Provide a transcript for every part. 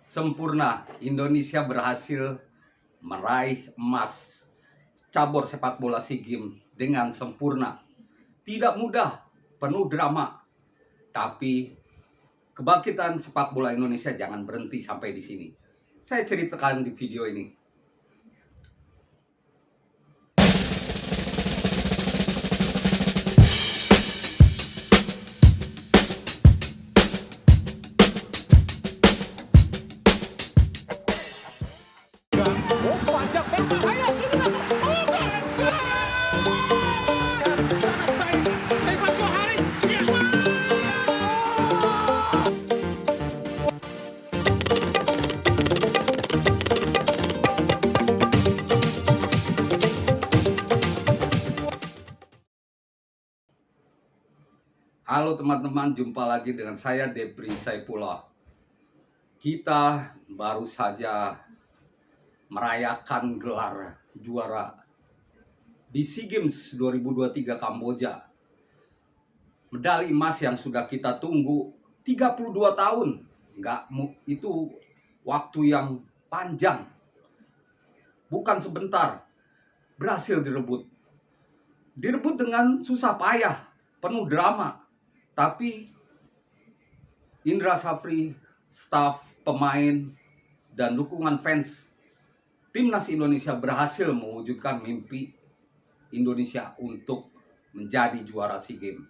Sempurna, Indonesia berhasil meraih emas cabur sepak bola SEA Games dengan sempurna. Tidak mudah, penuh drama, tapi kebangkitan sepak bola Indonesia jangan berhenti sampai di sini. Saya ceritakan di video ini. Halo teman-teman, jumpa lagi dengan saya Depri Saipullah. Kita baru saja merayakan gelar juara di SEA Games 2023 Kamboja. Medali emas yang sudah kita tunggu 32 tahun. Itu waktu yang panjang. Bukan sebentar. Berhasil direbut. Direbut dengan susah payah, penuh drama. Tapi Indra Safri, staf, pemain, dan dukungan fans Timnas Indonesia berhasil mewujudkan mimpi Indonesia untuk menjadi juara SEA Games.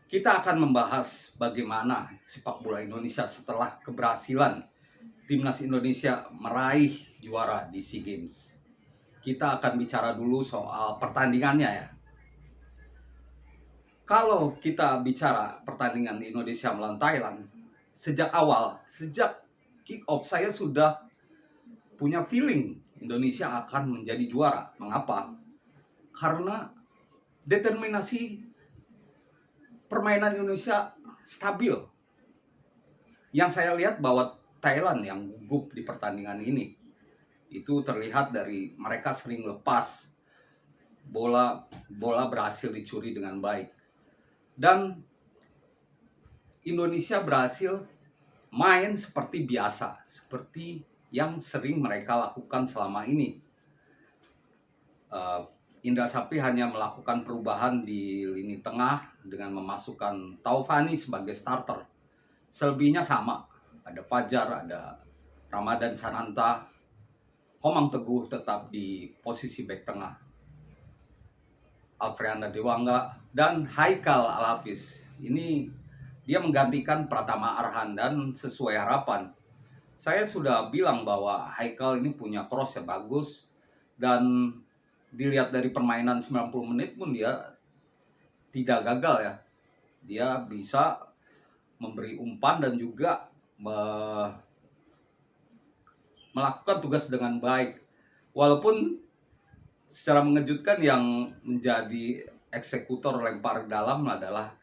Kita akan membahas bagaimana sepak bola Indonesia setelah keberhasilan Timnas Indonesia meraih juara di SEA Games. Kita akan bicara dulu soal pertandingannya ya. Kalau kita bicara pertandingan Indonesia melawan Thailand, sejak kick off saya sudah punya feeling Indonesia akan menjadi juara. Mengapa? Karena determinasi permainan Indonesia stabil. Yang saya lihat bahwa Thailand yang gugup di pertandingan ini, itu terlihat dari mereka sering lepas bola berhasil dicuri dengan baik. Dan Indonesia berhasil main seperti biasa, seperti yang sering mereka lakukan selama ini. Indra Safri hanya melakukan perubahan di lini tengah dengan memasukkan Taufani sebagai starter. Selebihnya sama, ada Fajar, ada Ramadan Sananta, Komang Teguh tetap di posisi bek tengah, Alfreanda Dewangga, dan Haikal Al-Hafiz. Ini dia menggantikan Pratama Arhan, dan sesuai harapan. Saya sudah bilang bahwa Haikal ini punya cross yang bagus, dan dilihat dari permainan 90 menit pun dia tidak gagal ya. Dia bisa memberi umpan dan juga melakukan tugas dengan baik. Walaupun secara mengejutkan yang menjadi eksekutor lempar dalam adalah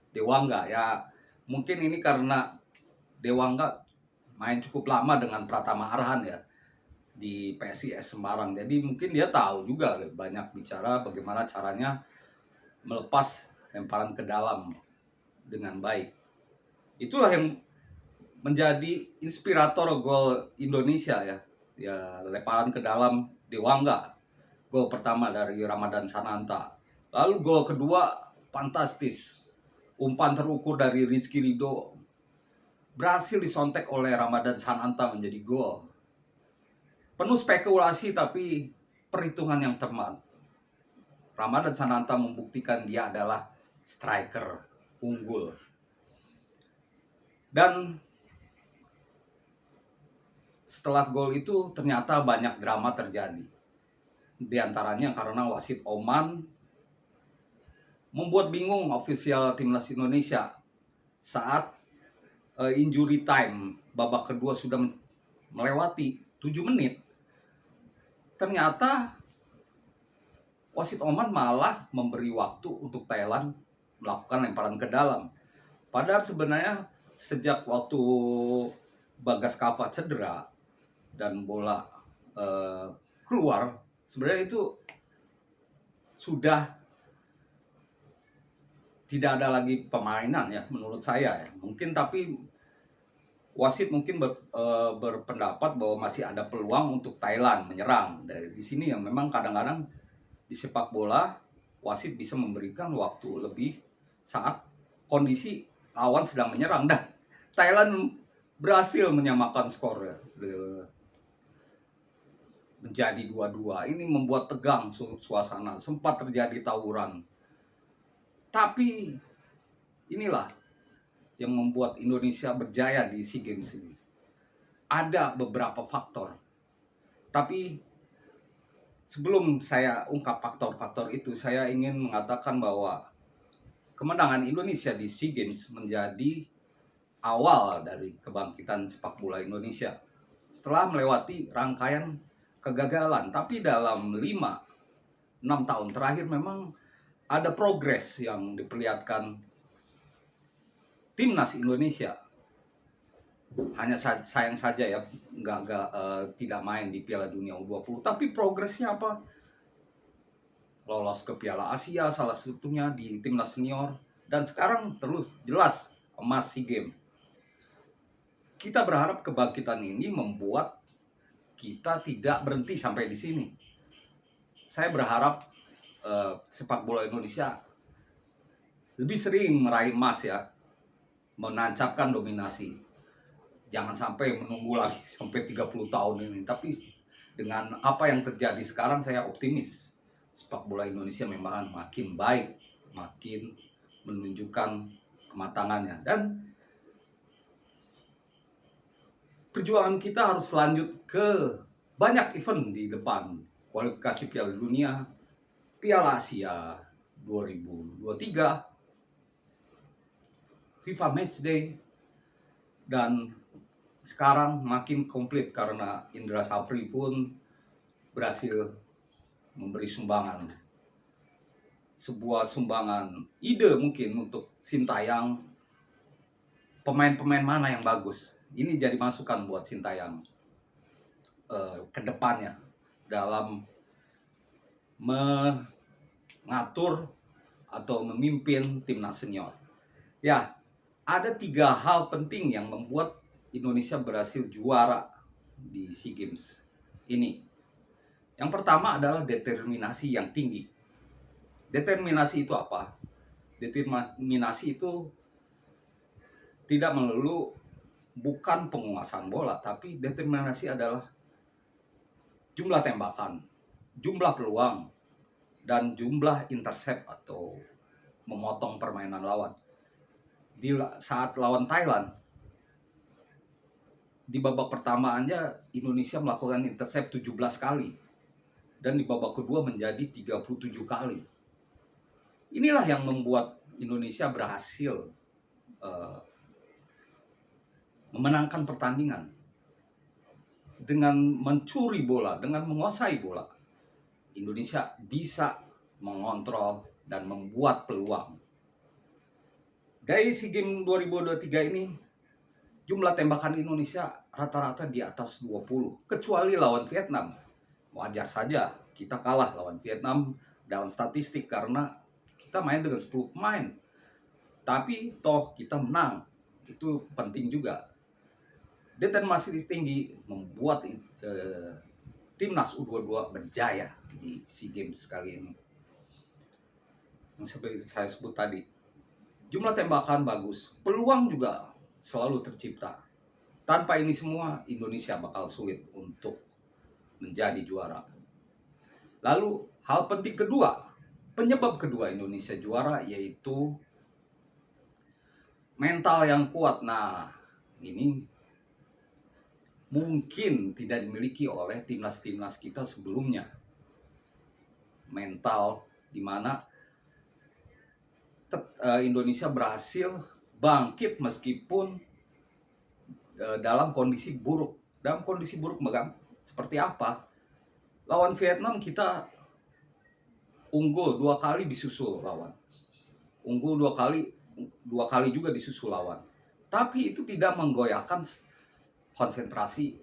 Dewangga ya. Mungkin ini karena Dewangga main cukup lama dengan Pratama Arhan ya di PSIS Semarang. Jadi mungkin dia tahu juga banyak bicara bagaimana caranya melepas lemparan ke dalam dengan baik. Itulah yang menjadi inspirator gol Indonesia ya. Ya, lemparan ke dalam Dewangga. Gol pertama dari Ramadan Sananta. Lalu gol kedua fantastis. Umpan terukur dari Rizky Ridho berhasil disontek oleh Ramadan Sananta menjadi gol. Penuh spekulasi tapi perhitungan yang tepat. Ramadan Sananta membuktikan dia adalah striker unggul. Dan setelah gol itu ternyata banyak drama terjadi. Di antaranya karena wasit Oman membuat bingung ofisial Timnas Indonesia saat injury time babak kedua sudah melewati 7 menit. Ternyata wasit Oman malah memberi waktu untuk Thailand melakukan lemparan ke dalam. Padahal sebenarnya sejak waktu Bagas Kava cedera dan bola keluar, sebenarnya itu sudah tidak ada lagi permainan ya menurut saya ya. Mungkin tapi wasit mungkin berpendapat bahwa masih ada peluang untuk Thailand menyerang. Dari di sini yang memang kadang-kadang di sepak bola wasit bisa memberikan waktu lebih saat kondisi lawan sedang menyerang, dan Thailand berhasil menyamakan skor menjadi 2-2. Ini membuat tegang suasana, sempat terjadi tawuran. Tapi inilah yang membuat Indonesia berjaya di SEA Games ini. Ada beberapa faktor. Tapi sebelum saya ungkap faktor-faktor itu, saya ingin mengatakan bahwa kemenangan Indonesia di SEA Games menjadi awal dari kebangkitan sepak bola Indonesia. Setelah melewati rangkaian kegagalan, tapi dalam 5-6 tahun terakhir memang ada progres yang diperlihatkan timnas Indonesia. Hanya sayang saja ya tidak main di Piala Dunia U20, tapi progresnya apa? Lolos ke Piala Asia salah satunya di timnas senior, dan sekarang terus jelas emas SEA Games. Kita berharap kebangkitan ini membuat kita tidak berhenti sampai di sini. Saya berharap sepak bola Indonesia lebih sering meraih emas ya, menancapkan dominasi. Jangan sampai menunggu lagi sampai 30 tahun ini. Tapi dengan apa yang terjadi sekarang, saya optimis sepak bola Indonesia memang makin baik, makin menunjukkan kematangannya. Dan perjuangan kita harus lanjut ke banyak event di depan. Kualifikasi Piala Dunia, Piala Asia 2023, FIFA Matchday, dan sekarang makin komplit karena Indra Safri pun berhasil memberi sumbangan. Sebuah sumbangan ide mungkin untuk Sintayong, pemain-pemain mana yang bagus. Ini jadi masukan buat Sintayong ke depannya dalam mengatur atau memimpin timnas senior. Ya, ada 3 hal penting yang membuat Indonesia berhasil juara di SEA Games ini. Yang pertama adalah determinasi yang tinggi. Determinasi itu apa? Determinasi itu tidak melulu bukan penguasaan bola, tapi determinasi adalah jumlah tembakan, jumlah peluang, dan jumlah intercept atau memotong permainan lawan. Di saat lawan Thailand, di babak pertama aja Indonesia melakukan intercept 17 kali, dan di babak kedua menjadi 37 kali. Inilah yang membuat Indonesia berhasil memenangkan pertandingan. Dengan mencuri bola, dengan menguasai bola, Indonesia bisa mengontrol dan membuat peluang. Dari SEA Games 2023 ini, jumlah tembakan Indonesia rata-rata di atas 20, kecuali lawan Vietnam. Wajar saja kita kalah lawan Vietnam dalam statistik karena kita main dengan 10 pemain. Tapi toh kita menang, itu penting juga. Determinasi tinggi membuat timnas U22 berjaya di SEA Games kali ini. Yang seperti saya sebut tadi, jumlah tembakan bagus, peluang juga selalu tercipta. Tanpa ini semua, Indonesia bakal sulit untuk menjadi juara. Lalu hal penting kedua, penyebab kedua Indonesia juara, yaitu mental yang kuat. Nah, ini mungkin tidak dimiliki oleh timnas-timnas kita sebelumnya. Mental di mana Indonesia berhasil bangkit meskipun dalam kondisi buruk. Dalam kondisi buruk seperti apa? Lawan Vietnam kita unggul 2 kali disusul lawan. Unggul 2 kali juga disusul lawan. Tapi itu tidak menggoyahkan konsentrasi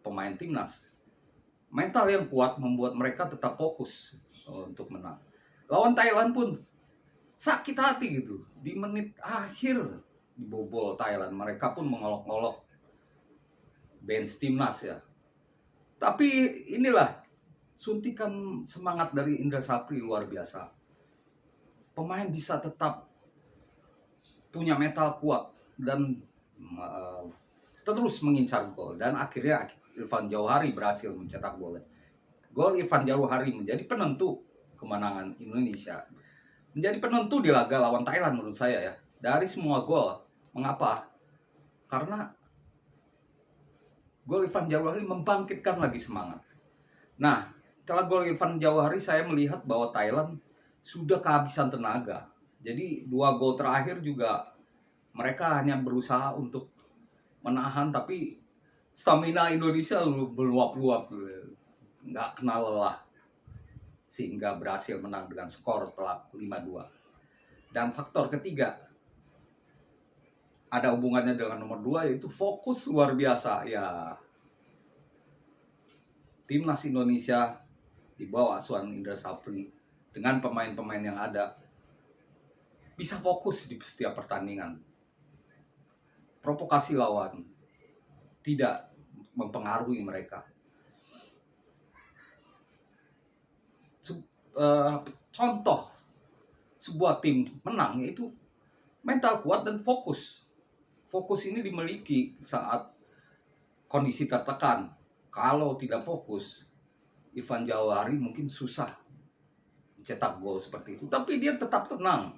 pemain timnas. Mental yang kuat membuat mereka tetap fokus untuk menang. Lawan Thailand pun sakit hati gitu. Di menit akhir dibobol Thailand, mereka pun mengolok-olok bench timnas ya. Tapi inilah suntikan semangat dari Indra Sapri luar biasa. Pemain bisa tetap punya mental kuat dan terus mengincar gol, dan akhirnya Irfan Jauhari berhasil mencetak gol. Gol Irfan Jauhari menjadi penentu kemenangan Indonesia. Menjadi penentu di laga lawan Thailand menurut saya ya. Dari semua gol. Mengapa? Karena gol Irfan Jauhari membangkitkan lagi semangat. Nah, setelah gol Irfan Jauhari saya melihat bahwa Thailand sudah kehabisan tenaga. Jadi 2 gol terakhir juga mereka hanya berusaha untuk menahan, tapi stamina Indonesia meluap-luap, nggak kenal lelah, sehingga berhasil menang dengan skor telak 5-2. Dan faktor ketiga ada hubungannya dengan nomor 2, yaitu fokus luar biasa ya. Timnas Indonesia di bawah asuhan Indra Sapri dengan pemain-pemain yang ada bisa fokus di setiap pertandingan. Provokasi lawan tidak mempengaruhi mereka. Contoh sebuah tim menang yaitu mental kuat dan fokus. Fokus ini dimiliki saat kondisi tertekan. Kalau tidak fokus, Irfan Jauhari mungkin susah mencetak gol seperti itu. Tapi dia tetap tenang.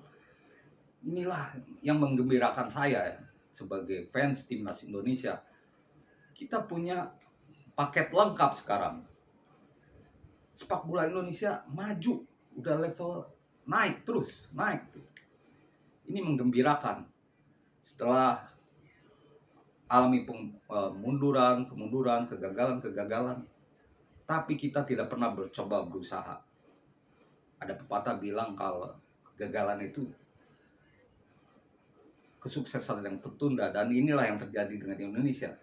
Inilah yang menggembirakan saya ya, sebagai fans timnas Indonesia. Kita punya paket lengkap sekarang. Sepak bola Indonesia maju, udah level naik terus, naik. Ini menggembirakan. Setelah alami kemunduran, kegagalan, tapi kita tidak pernah berusaha. Ada pepatah bilang kalau kegagalan itu kesuksesan yang tertunda, dan inilah yang terjadi dengan Indonesia.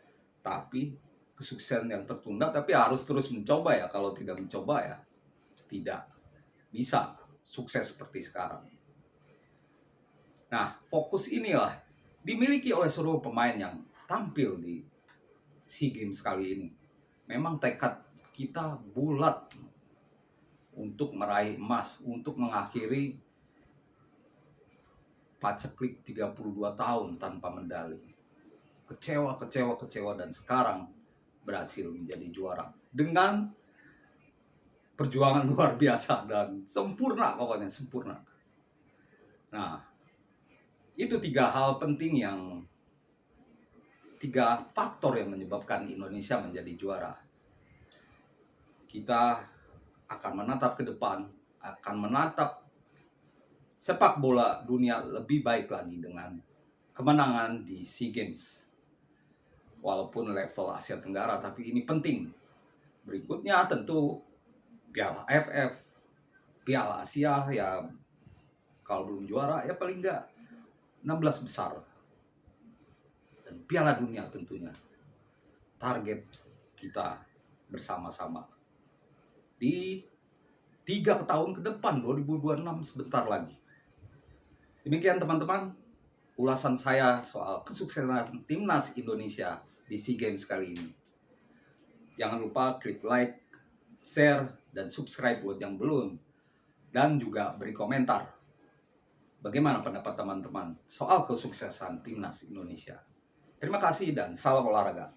Tapi kesuksesan yang tertunda, tapi harus terus mencoba ya. Kalau tidak mencoba ya tidak bisa sukses seperti sekarang. Nah, fokus inilah dimiliki oleh seluruh pemain yang tampil di SEA Games kali ini. Memang tekad kita bulat untuk meraih emas, untuk mengakhiri paceklik 32 tahun tanpa medali. Kecewa, dan sekarang berhasil menjadi juara dengan perjuangan luar biasa dan sempurna, pokoknya sempurna. Nah, itu 3 hal penting, 3 faktor yang menyebabkan Indonesia menjadi juara. Kita akan menatap ke depan, akan menatap sepak bola dunia lebih baik lagi dengan kemenangan di SEA Games. Walaupun level Asia Tenggara, tapi ini penting. Berikutnya tentu Piala AFF, Piala Asia ya, kalau belum juara ya paling enggak 16 besar. Dan Piala Dunia tentunya. Target kita bersama-sama di 3 tahun ke depan, 2026 sebentar lagi. Demikian teman-teman, ulasan saya soal kesuksesan timnas Indonesia di SEA Games kali ini. Jangan lupa klik like, share, dan subscribe buat yang belum. Dan juga beri komentar. Bagaimana pendapat teman-teman soal kesuksesan timnas Indonesia? Terima kasih dan salam olahraga.